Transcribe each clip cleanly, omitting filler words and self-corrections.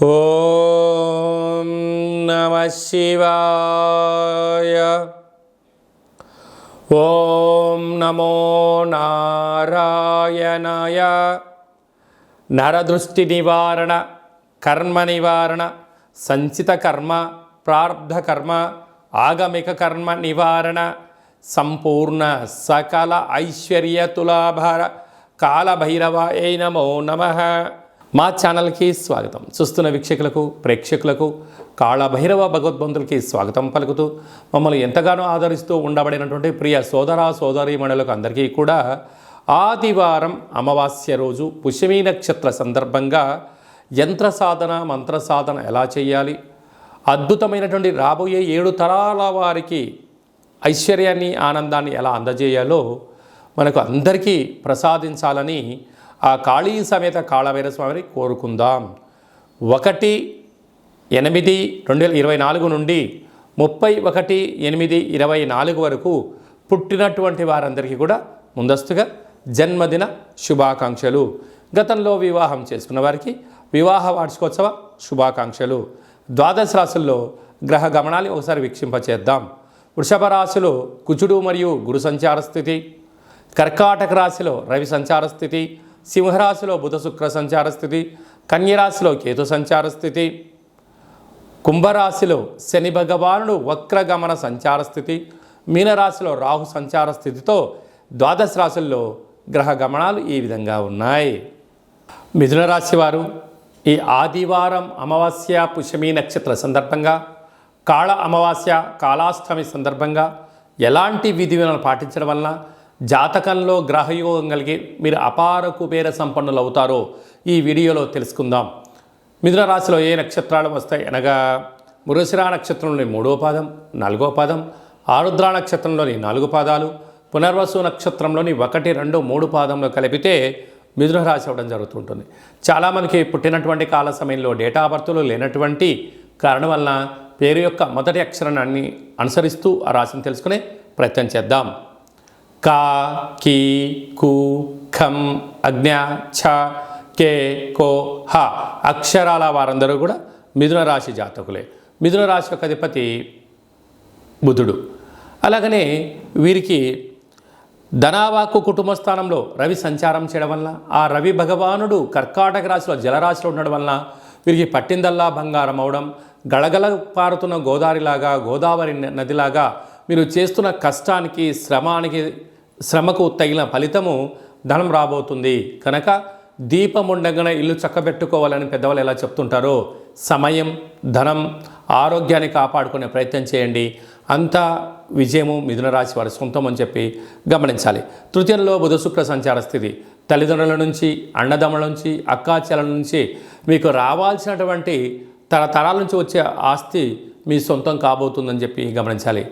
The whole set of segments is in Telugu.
ఓం నమః శివాయ. ఓం నమో నారాయణాయ. నరదృష్టి నివారణ, కర్మ నివారణ, సంచిత కర్మ, ప్రారబ్ధ కర్మ, ఆగమిక కర్మ నివారణ, సంపూర్ణ సకల ఐశ్వర్య తులాభార కాలభైరవాయ నమో నమః. మా ఛానల్కి స్వాగతం. చూస్తున్న వీక్షకులకు, ప్రేక్షకులకు, కాళభైరవ భగవద్బంధులకి స్వాగతం పలుకుతూ మమ్మల్ని ఎంతగానో ఆదరిస్తూ ఉండబడినటువంటి ప్రియ సోదర సోదరీమణులకు అందరికీ కూడా ఆదివారం అమావాస్య రోజు పుష్యమీ నక్షత్ర సందర్భంగా యంత్ర సాధన, మంత్ర సాధన ఎలా చేయాలి, అద్భుతమైనటువంటి రాబోయే 7 తరాల వారికి ఐశ్వర్యాన్ని, ఆనందాన్ని ఎలా అందజేయాలో మనకు అందరికీ ప్రసాదించాలని ఆ కాళీ సమేత కాళభైరవ స్వామిని కోరుకుందాం. 1/8/2024 నుండి 31/8/24 వరకు పుట్టినటువంటి వారందరికీ కూడా ముందస్తుగా జన్మదిన శుభాకాంక్షలు. గతంలో వివాహం చేసుకున్న వారికి వివాహ వార్షికోత్సవ శుభాకాంక్షలు. ద్వాదశ రాశుల్లో గ్రహ గమనాన్ని ఒకసారి వీక్షింపచేద్దాం. వృషభ రాశిలో కుజుడు మరియు గురు సంచార స్థితి, కర్కాటక రాశిలో రవి సంచార స్థితి, సింహరాశిలో బుధ శుక్ర సంచార స్థితి, కన్యరాశిలో కేతు సంచార స్థితి, కుంభరాశిలో శని భగవానుడు వక్రగమన సంచార స్థితి, మీనరాశిలో రాహు సంచార స్థితితో ద్వాదశ రాశుల్లో గ్రహ గమనాలు ఈ విధంగా ఉన్నాయి. మిథున రాశి వారు ఈ ఆదివారం అమావాస్య పుష్యమీ నక్షత్ర సందర్భంగా, కాళ అమావాస్య కాళాష్టమి సందర్భంగా ఎలాంటి విధి విధానాలు పాటించడం వలన జాతకంలో గ్రహయోగం కలిగి మీరు అపార కుబేర సంపన్నులు అవుతారో ఈ వీడియోలో తెలుసుకుందాం. మిథున రాశిలో ఏ నక్షత్రాలు వస్తాయి అనగా మృగశిర నక్షత్రంలోని 3వ పాదం, 4వ పాదం, ఆరుద్ర నక్షత్రంలోని 4 పాదాలు, పునర్వసు నక్షత్రంలోని 1, 2, 3 పాదంలో కలిపితే మిథున రాశి అవ్వడం జరుగుతుంటుంది. చాలామందికి పుట్టినటువంటి కాల సమయంలో డేటా ఆఫ్ బర్త్లు లేనటువంటి కారణం వలన పేరు యొక్క మొదటి అక్షరాన్ని అనుసరిస్తూ ఆ రాశిని తెలుసుకునే ప్రయత్నం చేద్దాం. కా, కీ, కు, ఖం, అజ్ఞ, ఛ, కే, కో, హ అక్షరాల వారందరూ కూడా మిథున రాశి జాతకులే. మిథున రాశి యొక్క అధిపతి బుధుడు. అలాగనే వీరికి ధనావాకు కుటుంబ స్థానంలో రవి సంచారం చేయడం వలన, ఆ రవి భగవానుడు కర్కాటక రాశిలో జలరాశిలో ఉండడం వలన వీరికి పట్టిందల్లా బంగారం అవడం, గళగళ పారుతున్న గోదావరిలాగా, గోదావరి నదిలాగా మీరు చేస్తున్న కష్టానికి, శ్రమకు తగిన ఫలితము ధనం రాబోతుంది. కనుక దీపం ఉండగానే ఇల్లు చక్కబెట్టుకోవాలని పెద్దవాళ్ళు ఎలా చెప్తుంటారో సమయం, ధనం, ఆరోగ్యాన్ని కాపాడుకునే ప్రయత్నం చేయండి. అంతా విజయము మిథున రాశి వారి సొంతం అని చెప్పి గమనించాలి. తృతీయంలో బుధ శుక్ర సంచార స్థితి తల్లిదండ్రుల నుంచి, అన్నదమ్ముల నుంచి, అక్కాచెల నుంచి మీకు రావాల్సినటువంటి తరతరాల నుంచి వచ్చే ఆస్తి మీ సొంతం కాబోతుందని చెప్పి గమనించాలి.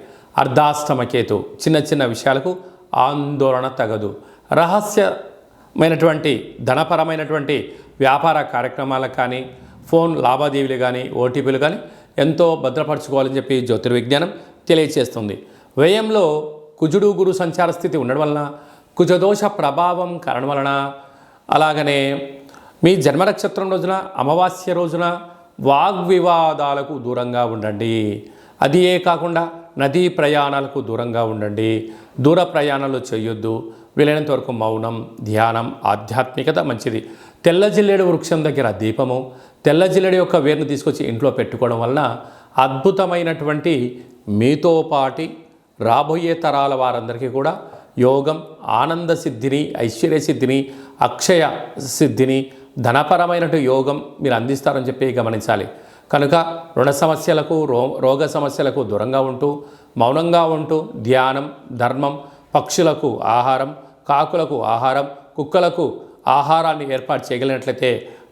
అర్ధాష్టమ కేతు చిన్న చిన్న విషయాలకు ఆందోళన తగదు. రహస్యమైనటువంటి ధనపరమైనటువంటి వ్యాపార కార్యక్రమాలకు కానీ, ఫోన్ లావాదేవీలు కానీ, ఓటీపీలు కానీ ఎంతో భద్రపరచుకోవాలని చెప్పి జ్యోతిర్విజ్ఞానం తెలియచేస్తుంది. వ్యయంలో కుజుడు గురు సంచార స్థితి ఉండడం వలన, కుజదోష ప్రభావం కారణం వలన, అలాగనే మీ జన్మ నక్షత్రం రోజున అమావాస్య రోజున వాగ్వివాదాలకు దూరంగా ఉండండి. అదియే కాకుండా నదీ ప్రయాణాలకు దూరంగా ఉండండి. దూర ప్రయాణాలు చేయొద్దు. వీలైనంత వరకు మౌనం, ధ్యానం, ఆధ్యాత్మికత మంచిది. తెల్ల జిల్లేడు వృక్షం దగ్గర దీపము, తెల్ల జిల్లేడు యొక్క వేరును తీసుకొచ్చి ఇంట్లో పెట్టుకోవడం వలన అద్భుతమైనటువంటి మీతో పాటి రాబోయే తరాల వారందరికీ కూడా యోగం, ఆనంద సిద్ధిని, ఐశ్వర్య సిద్ధిని, అక్షయ సిద్ధిని, ధనపరమైనటువంటి యోగం మీరు అందిస్తారని చెప్పి గమనించాలి. కనుక రుణ సమస్యలకు, రోగ సమస్యలకు దూరంగా ఉంటూ, మౌనంగా ఉంటూ ధ్యానం, ధర్మం, పక్షులకు ఆహారం, కాకులకు ఆహారం, కుక్కలకు ఆహారాన్ని ఏర్పాటు చేయగలిగినట్లయితే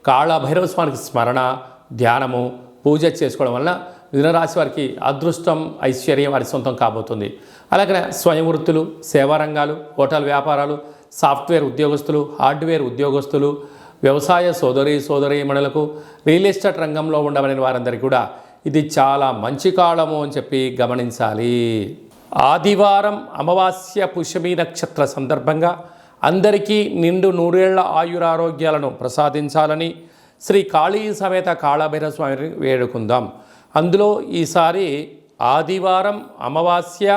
కాళభైరవ స్వామికి స్మరణ, ధ్యానము, పూజ చేసుకోవడం వలన మిథున రాశి వారికి అదృష్టం, ఐశ్వర్యం వారి సొంతం కాబోతుంది. అలాగే స్వయం వృత్తులు, సేవా రంగాలు, హోటల్ వ్యాపారాలు, సాఫ్ట్వేర్ ఉద్యోగస్తులు, హార్డ్వేర్ ఉద్యోగస్తులు, వ్యవసాయ సోదరీమణులకు, రియల్ ఎస్టేట్ రంగంలో ఉండవని వారందరికీ కూడా ఇది చాలా మంచి కాలము అని చెప్పి గమనించాలి. ఆదివారం అమావాస్య పుష్యమీ నక్షత్ర సందర్భంగా అందరికీ నిండు 100 ఏళ్ల ఆయురారోగ్యాలను ప్రసాదించాలని, శ్రీ కాళీ సమేత కాళభైరవ స్వామిని వేడుకుందాం. అందులో ఈసారి ఆదివారం అమావాస్య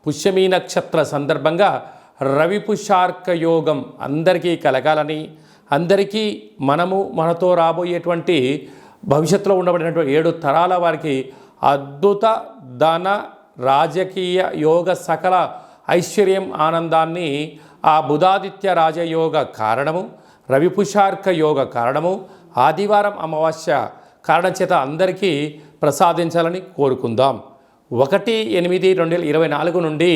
పుష్యమీ నక్షత్ర సందర్భంగా రవి పుష్యార్క యోగం అందరికీ కలగాలని, అందరికీ మనతో రాబోయేటువంటి భవిష్యత్తులో ఉండబడినటువంటి 7 తరాల వారికి అద్భుత ధన రాజకీయ యోగ సకల ఐశ్వర్యం ఆనందాన్ని ఆ బుధాదిత్య రాజయోగ కారణము, రవి పుష్యార్క యోగ కారణము, ఆదివారం అమావాస్య కారణం చేత అందరికీ ప్రసాదించాలని కోరుకుందాం. 1/8/2024 నుండి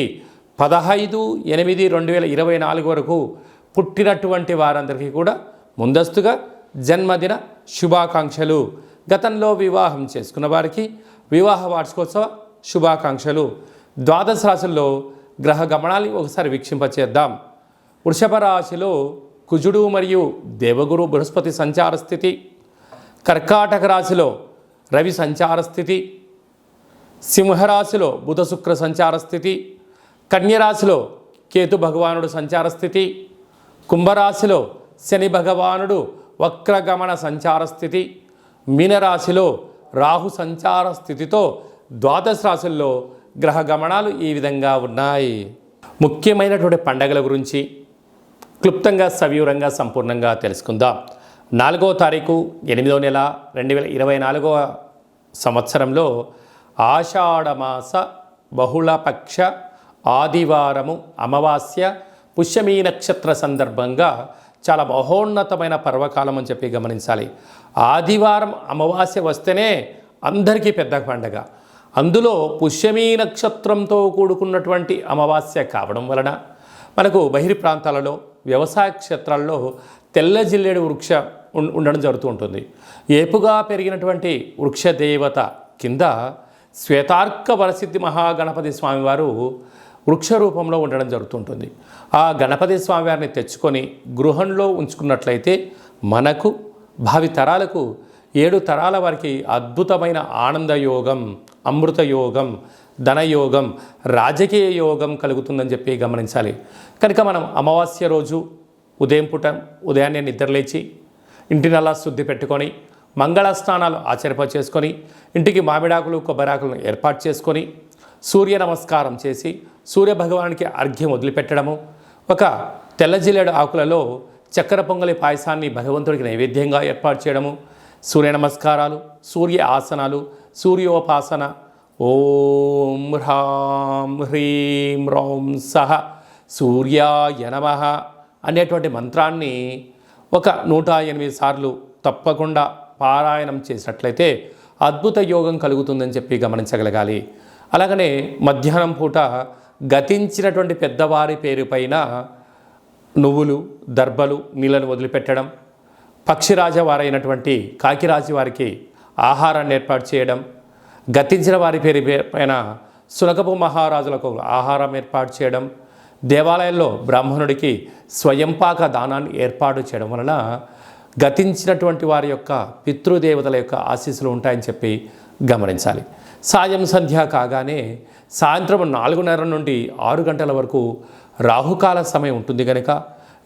15/8/2024 వరకు పుట్టినటువంటి వారందరికీ కూడా ముందస్తుగా జన్మదిన శుభాకాంక్షలు. గతంలో వివాహం చేసుకున్న వారికి వివాహ వార్షికోత్సవ శుభాకాంక్షలు. ద్వాదశ రాశుల్లో గ్రహ గమనాన్ని ఒకసారి వీక్షింపచేద్దాం. వృషభ రాశిలో కుజుడు మరియు దేవగురు బృహస్పతి సంచార స్థితి, కర్కాటక రాశిలో రవి సంచార స్థితి, సింహరాశిలో బుధ శుక్ర సంచార స్థితి, కన్యరాశిలో కేతు భగవానుడు సంచార స్థితి, కుంభరాశిలో శని భగవానుడు వక్రగమన సంచార స్థితి, మీనరాశిలో రాహు సంచార స్థితితో ద్వాదశ రాశుల్లో గ్రహ గమనాలు ఈ విధంగా ఉన్నాయి. ముఖ్యమైనటువంటి పండగల గురించి క్లుప్తంగా సవివరంగా సంపూర్ణంగా తెలుసుకుందాం. 4వ తారీఖు 8వ నెల 2024 సంవత్సరంలో ఆషాఢమాస బహుళపక్ష ఆదివారము అమావాస్య పుష్యమీ నక్షత్ర సందర్భంగా చాలా మహోన్నతమైన పర్వకాలం అని చెప్పి గమనించాలి. ఆదివారం అమావాస్య వస్తేనే అందరికీ పెద్ద పండగ. అందులో పుష్యమీ నక్షత్రంతో కూడుకున్నటువంటి అమావాస్య కావడం వలన మనకు బహిర్ ప్రాంతాలలో వ్యవసాయ క్షేత్రాల్లో తెల్ల జిల్లేడు వృక్ష ఉండడం జరుగుతూ ఉంటుంది. ఏపుగా పెరిగినటువంటి వృక్ష దేవత కింద శ్వేతార్క వరసిద్ధి మహాగణపతి స్వామివారు వృక్ష రూపంలో ఉండడం జరుగుతుంటుంది. ఆ గణపతి స్వామివారిని తెచ్చుకొని గృహంలో ఉంచుకున్నట్లయితే మనకు భావి తరాలకు 7 తరాల వారికి అద్భుతమైన ఆనందయోగం, అమృత యోగం, ధనయోగం, రాజకీయ యోగం కలుగుతుందని చెప్పి గమనించాలి. కనుక మనం అమావాస్య రోజు ఉదయాన్నే నిద్రలేచి ఇంటినల్లా శుద్ధి పెట్టుకొని మంగళ స్నానాలు చేసుకొని ఇంటికి మామిడాకులు కొబ్బరాకులను ఏర్పాటు చేసుకొని సూర్య నమస్కారం చేసి సూర్య భగవానికి అర్ఘ్యం వదిలిపెట్టడము, ఒక తెల్ల జిల్లేడు ఆకులలో చక్కెర పొంగలి పాయసాన్ని భగవంతుడికి నైవేద్యంగా ఏర్పాటు చేయడము, సూర్య నమస్కారాలు, సూర్య ఆసనాలు, సూర్యోపాసన, ఓం హ్రాం హ్రీం రౌం సహ సూర్యాయ నమః అనేటువంటి మంత్రాన్ని ఒక 108 సార్లు తప్పకుండా పారాయణం చేసినట్లయితే అద్భుత యోగం కలుగుతుందని చెప్పి గమనించగలగాలి. అలాగనే మధ్యాహ్నం పూట గతించినటువంటి పెద్దవారి పేరు పైన నువ్వులు, దర్భలు, నీళ్ళను వదిలిపెట్టడం, పక్షిరాజ వారైనటువంటి కాకిరాజు వారికి ఆహారాన్ని ఏర్పాటు చేయడం, గతించిన వారి పేరు పైన సునకపు మహారాజులకు ఆహారం ఏర్పాటు చేయడం, దేవాలయంలో బ్రాహ్మణుడికి స్వయంపాక దానాన్ని ఏర్పాటు చేయడం వలన గతించినటువంటి వారి యొక్క పితృదేవతల యొక్క ఆశీస్సులు ఉంటాయని చెప్పి గమనించాలి. సాయం సంధ్య కాగానే సాయంత్రం 4:30 నుండి 6 గంటల వరకు రాహుకాల సమయం ఉంటుంది కనుక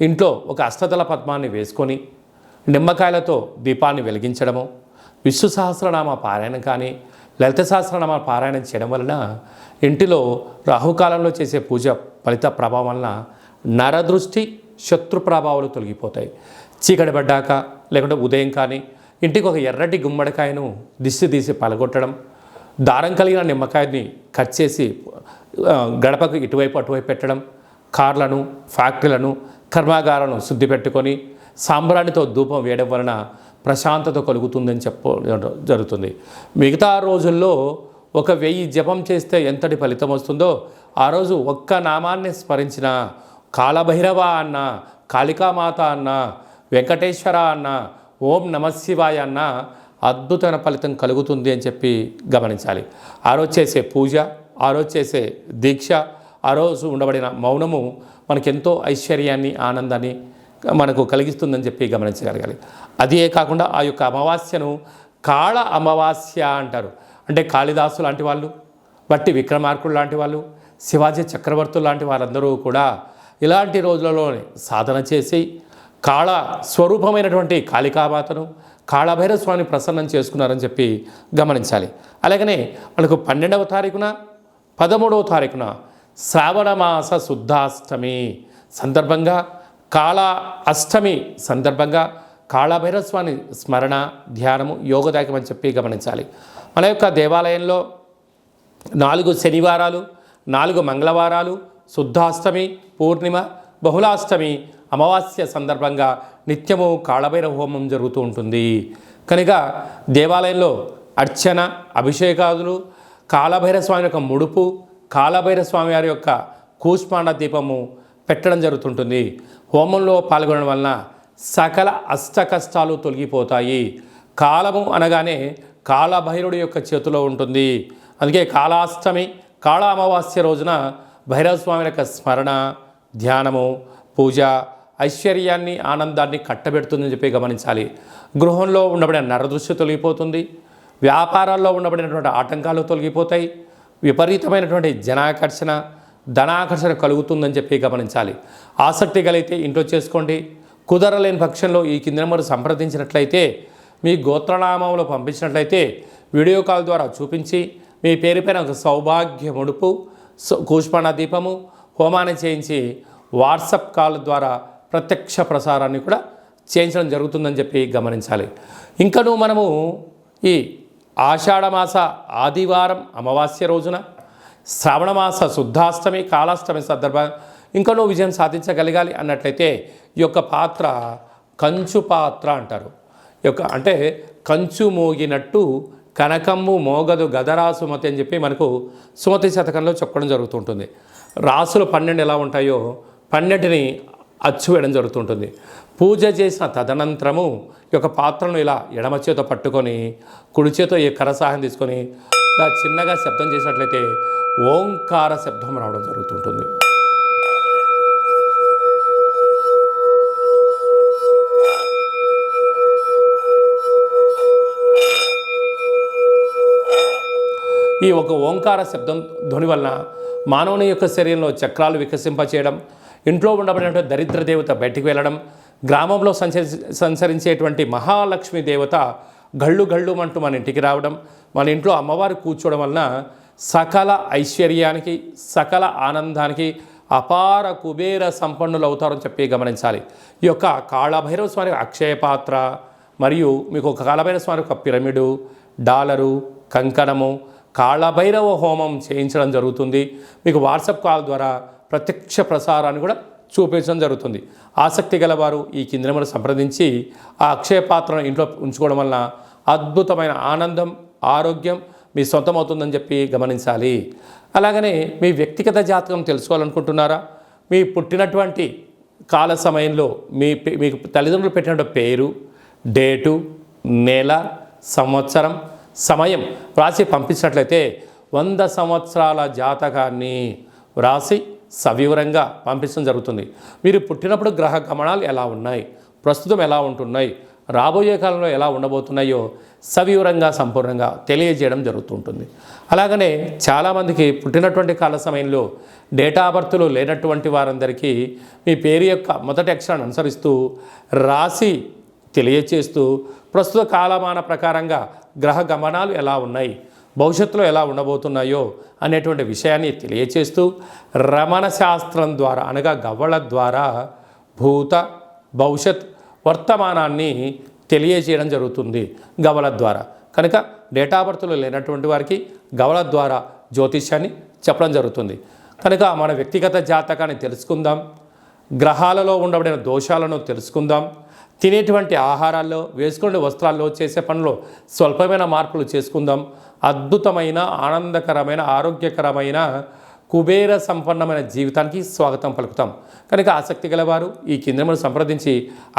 ఇంట్లో ఒక అష్టదళ పద్మాన్ని వేసుకొని నిమ్మకాయలతో దీపాన్ని వెలిగించడము, విష్ణు సహస్రనామ పారాయణం కానీ లలిత సహస్రనామ పారాయణం చేయడం వలన ఇంటిలో రాహుకాలంలో చేసే పూజ ఫలిత ప్రభావం వలన నరదృష్టి, శత్రు ప్రభావాలు తొలగిపోతాయి. చీకటి పడ్డాక లేకుంటే ఉదయం కానీ ఇంటికి ఒక ఎర్రటి గుమ్మడికాయను దిష్టి తీసి పలగొట్టడం, దారం కలిగిన నిమ్మకాయని కట్ చేసి గడపకు ఇటువైపు అటువైపు పెట్టడం, కార్లను, ఫ్యాక్టరీలను, కర్మాగారాలను శుద్ధి పెట్టుకొని సాంబ్రాణితో ధూపం వేయడం వలన ప్రశాంతత కలుగుతుందని జరుగుతుంది. మిగతా రోజుల్లో 1000 జపం చేస్తే ఎంతటి ఫలితం వస్తుందో ఆ రోజు ఒక్క నామాన్ని స్మరించిన కాళభైరవ అన్న, కాళికామాత అన్న, వెంకటేశ్వర అన్న, ఓం నమశివాయ అన్న అద్భుతమైన ఫలితం కలుగుతుంది అని చెప్పి గమనించాలి. ఆ రోజు చేసే పూజ, ఆ రోజు చేసే దీక్ష, ఆ రోజు ఉండబడిన మౌనము మనకెంతో ఐశ్వర్యాన్ని, ఆనందాన్ని మనకు కలిగిస్తుందని చెప్పి గమనించగలగాలి. అదే కాకుండా ఆ యొక్క అమావాస్యను కాళ అమావాస్య అంటారు. అంటే కాళిదాసు లాంటి వాళ్ళు, వట్టి విక్రమార్కుడు లాంటి వాళ్ళు, శివాజీ చక్రవర్తులు లాంటి వారందరూ కూడా ఇలాంటి రోజులలోనే సాధన చేసి కాళ స్వరూపమైనటువంటి కాళికామాతను, కాళభైరవ స్వామిని ప్రసన్నం చేసుకున్నారని చెప్పి గమనించాలి. అలాగనే మనకు 12వ తారీఖున 13వ తారీఖున శ్రావణమాస శుద్ధాష్టమి సందర్భంగా కాళ అష్టమి సందర్భంగా కాళభైరవ స్వామి స్మరణ ధ్యానము యోగదాయకం అని చెప్పి గమనించాలి. మన యొక్క దేవాలయంలో 4 శనివారాలు 4 మంగళవారాలు శుద్ధాష్టమి పూర్ణిమ బహుళాష్టమి అమావాస్య సందర్భంగా నిత్యము కాళభైరవ హోమం జరుగుతూ ఉంటుంది. కనుక దేవాలయంలో అర్చన అభిషేకాదులు కాళభైరవ స్వామి యొక్క ముడుపు కాళభైరవ స్వామి వారి యొక్క కూష్మాండ దీపము పెట్టడం జరుగుతుంటుంది. హోమంలో పాల్గొనడం వలన సకల అష్ట కష్టాలు తొలగిపోతాయి. కాలము అనగానే కాళభైరుడి యొక్క చేతిలో ఉంటుంది. అందుకే కాళాష్టమి కాళ అమావాస్య రోజున భైరవ స్వామి యొక్క స్మరణ ధ్యానము పూజ ఐశ్వర్యాన్ని ఆనందాన్ని కట్టబెడుతుందని చెప్పి గమనించాలి. గృహంలో ఉండబడిన నరదృష్టి తొలగిపోతుంది. వ్యాపారాల్లో ఉండబడినటువంటి ఆటంకాలు తొలగిపోతాయి. విపరీతమైనటువంటి జనాకర్షణ ధనాకర్షణ కలుగుతుందని చెప్పి గమనించాలి. ఆసక్తి కలిగితే ఇంట్లో చేసుకోండి. కుదరలేని పక్షంలో ఈ కింద నెంబర్ సంప్రదించినట్లయితే మీ గోత్రనామంలో పంపించినట్లయితే వీడియో కాల్ ద్వారా చూపించి మీ పేరుపైన ఒక సౌభాగ్య ముడుపు కూష్మాండ దీపము హోమాన్ని చేయించి వాట్సాప్ కాల్ ద్వారా ప్రత్యక్ష ప్రసారాన్ని కూడా చేయించడం జరుగుతుందని చెప్పి గమనించాలి. ఇంకనూ మనము ఈ ఆషాఢమాస ఆదివారం అమావాస్య రోజున శ్రావణమాస శుద్ధాష్టమి కాళాష్టమి సందర్భంగా ఇంకనూ విజయం సాధించగలగాలి అన్నట్లయితే ఈ యొక్క పాత్ర కంచు పాత్ర అంటారు. ఈ యొక్క అంటే కంచు మోగినట్టు కనకమ్ము మోగదు గదరా సుమతి అని చెప్పి మనకు సుమతి శతకంలో చెప్పడం జరుగుతుంటుంది. రాసులు 12 ఎలా ఉంటాయో 12ని అచ్చు వేయడం జరుగుతుంటుంది. పూజ చేసిన తదనంతరము ఈ యొక్క పాత్రను ఇలా ఎడమ చేతో పట్టుకొని కుడి చేతో ఈ కరసాహం తీసుకొని ఇలా చిన్నగా శబ్దం చేసినట్లయితే ఓంకార శబ్దం రావడం జరుగుతుంటుంది. ఈ ఒక ఓంకార శబ్దం ధ్వని వలన మానవుని యొక్క శరీరంలో చక్రాలు వికసింపచేయడం, ఇంట్లో ఉండబడినటువంటి దరిద్ర దేవత బయటికి వెళ్ళడం, గ్రామంలో సంచరించేటువంటి మహాలక్ష్మి దేవత గళ్ళు గళ్ళు అంటూ మన ఇంటికి రావడం, మన ఇంట్లో అమ్మవారు కూర్చోవడం వలన సకల ఐశ్వర్యానికి సకల ఆనందానికి అపార కుబేర సంపన్నులు అవుతారని చెప్పి గమనించాలి. ఈ యొక్క కాళభైరవ స్వామి అక్షయ పాత్ర మరియు మీకు ఒక కాళభైరవ స్వామి ఒక పిరమిడు డాలరు కంకణము కాళభైరవ హోమం చేయించడం జరుగుతుంది. మీకు వాట్సాప్ కాల్ ద్వారా ప్రత్యక్ష ప్రసారాన్ని కూడా చూపించడం జరుగుతుంది. ఆసక్తి గలవారు ఈ కింది నెంబర్ సంప్రదించి ఆ అక్షయ పాత్రను ఇంట్లో ఉంచుకోవడం వలన అద్భుతమైన ఆనందం ఆరోగ్యం మీ సొంతమవుతుందని చెప్పి గమనించాలి. అలాగనే మీ వ్యక్తిగత జాతకం తెలుసుకోవాలనుకుంటున్నారా? మీ పుట్టినటువంటి కాల సమయంలో మీకు తల్లిదండ్రులు పెట్టినటువంటి పేరు డేటు నెల సంవత్సరం సమయం వ్రాసి పంపించినట్లయితే 100 సంవత్సరాల జాతకాన్ని వ్రాసి సవివరంగా పంపించడం జరుగుతుంది. మీరు పుట్టినప్పుడు గ్రహ గమనాలు ఎలా ఉన్నాయి, ప్రస్తుతం ఎలా ఉంటున్నాయి, రాబోయే కాలంలో ఎలా ఉండబోతున్నాయో సవివరంగా సంపూర్ణంగా తెలియజేయడం జరుగుతుంటుంది. అలాగనే చాలామందికి పుట్టినటువంటి కాల సమయంలో డేటా బర్త్లు లేనటువంటి వారందరికీ మీ పేరు యొక్క మొదటి అక్షరాన్ని అనుసరిస్తూ రాసి తెలియచేస్తూ ప్రస్తుత కాలమాన ప్రకారంగా గ్రహ గమనాలు ఎలా ఉన్నాయి, భవిష్యత్తులో ఎలా ఉండబోతున్నాయో అనేటువంటి విషయాన్ని తెలియచేస్తూ రమణ శాస్త్రం ద్వారా అనగా గవ్వల ద్వారా భూత భవిష్యత్ వర్తమానాన్ని తెలియజేయడం జరుగుతుంది గవ్వల ద్వారా. కనుక డేటా బర్త్లు లేనటువంటి వారికి గవ్వల ద్వారా జ్యోతిష్యాన్ని చెప్పడం జరుగుతుంది. కనుక మన వ్యక్తిగత జాతకాన్ని తెలుసుకుందాం, గ్రహాలలో ఉండబడిన దోషాలను తెలుసుకుందాం, తినేటువంటి ఆహారాల్లో వేసుకునే వస్త్రాల్లో చేసే పనుల్లో స్వల్పమైన మార్పులు చేసుకుందాం. అద్భుతమైన ఆనందకరమైన ఆరోగ్యకరమైన కుబేర సంపన్నమైన జీవితానికి స్వాగతం పలుకుతాం. కనుక ఆసక్తి గలవారు ఈ కింద సంప్రదించి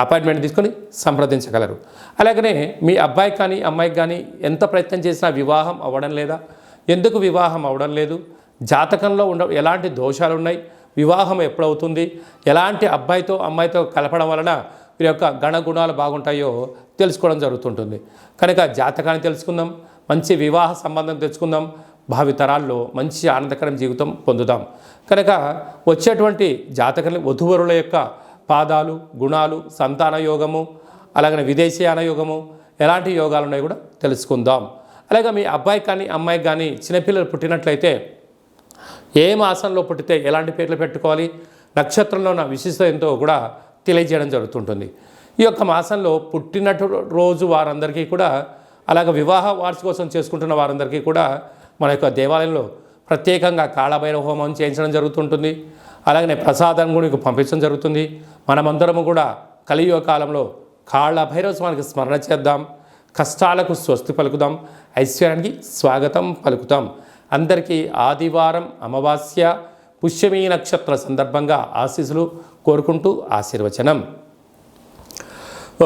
అపాయింట్మెంట్ తీసుకొని సంప్రదించగలరు. అలాగనే మీ అబ్బాయి కానీ అమ్మాయికి కానీ ఎంత ప్రయత్నం చేసినా వివాహం అవ్వడం లేదా, ఎందుకు వివాహం అవ్వడం లేదు, జాతకంలో ఎలాంటి దోషాలు ఉన్నాయి, వివాహం ఎప్పుడవుతుంది, ఎలాంటి అబ్బాయితో అమ్మాయితో కలపడం వలన వీరి యొక్క గణగుణాలు బాగుంటాయో తెలుసుకోవడం జరుగుతుంటుంది. కనుక జాతకాన్ని తెలుసుకుందాం, మంచి వివాహ సంబంధం తెచ్చుకుందాం, భావితరాల్లో మంచి ఆనందకరం జీవితం పొందుదాం. కనుక వచ్చేటువంటి జాతకాన్ని వధూవరుల యొక్క పాదాలు గుణాలు సంతాన యోగము అలాగనే విదేశీయాన యోగము ఎలాంటి యోగాలు ఉన్నాయో కూడా తెలుసుకుందాం. అలాగే మీ అబ్బాయికి కానీ అమ్మాయికి కానీ చిన్నపిల్లలు పుట్టినట్లయితే ఏ మాసంలో పుట్టితే ఎలాంటి పేర్లు పెట్టుకోవాలి, నక్షత్రంలో ఉన్న విశిష్టత ఎంతో కూడా తెలియజేయడం జరుగుతుంటుంది. ఈ యొక్క మాసంలో పుట్టినట్టు రోజు వారందరికీ కూడా, అలాగే వివాహ వార్షికోత్సవం చేసుకుంటున్న వారందరికీ కూడా మన యొక్క దేవాలయంలో ప్రత్యేకంగా కాళభైరవ హోమం చేయించడం జరుగుతుంటుంది. అలాగనే ప్రసాదం కూడా మీకు పంపించడం జరుగుతుంది. మనమందరము కూడా కలియుగ కాలంలో కాళభైరవ స్వామికి స్మరణ చేద్దాం, కష్టాలకు స్వస్తి పలుకుదాం, ఐశ్వర్యానికి స్వాగతం పలుకుతాం. అందరికీ ఆదివారం అమావాస్య పుష్యమీ నక్షత్ర సందర్భంగా ఆశీస్సులు కోరుకుంటూ ఆశీర్వచనం.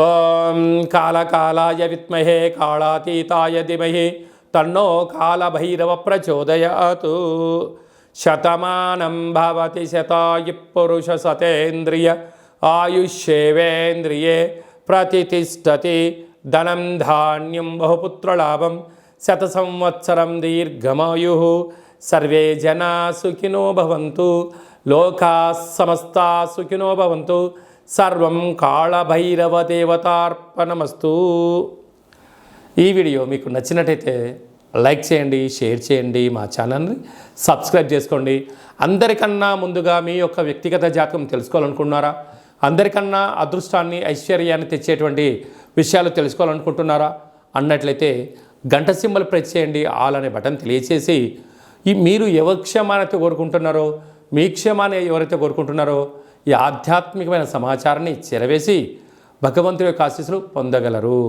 ఓం కాళకాలాయ విద్మహే కాళాతీతాయ ధీమహి తన్నో కాళభైరవ ప్రచోదయాత్. శతమానం భవతి శతాయు పురుష సతేంద్రియ ఆయుష్యేవేంద్రియే ప్రతిష్టతి. ధనం ధాన్యం బహుపుత్రలాభం శత సంవత్సరం దీర్ఘమాయు. సర్వే జనా సుఖినో భవంతు, లోకా సమస్తా సుఖినో భవంతు. సర్వం కాళభైరవ దేవతార్పణమస్తు. ఈ వీడియో మీకు నచ్చినట్టయితే లైక్ చేయండి, షేర్ చేయండి, మా ఛానల్ని సబ్స్క్రైబ్ చేసుకోండి. అందరికన్నా ముందుగా మీ యొక్క వ్యక్తిగత జాతకం తెలుసుకోవాలనుకుంటున్నారా? అందరికన్నా అదృష్టాన్ని ఐశ్వర్యాన్ని తెచ్చేటువంటి విషయాలు తెలుసుకోవాలనుకుంటున్నారా అన్నట్లయితే గంట సింబల్ ప్రెస్ చేయండి, ఆల్ అనే బటన్ తెలియచేసి మీరు ఎవరి క్షేమాన్ని కోరుకుంటున్నారో, మీ క్షేమాన్ని ఎవరైతే కోరుకుంటున్నారో ఈ ఆధ్యాత్మికమైన సమాచారాన్ని చేరవేసి భగవంతుడి యొక్క ఆశీస్సులు పొందగలరు.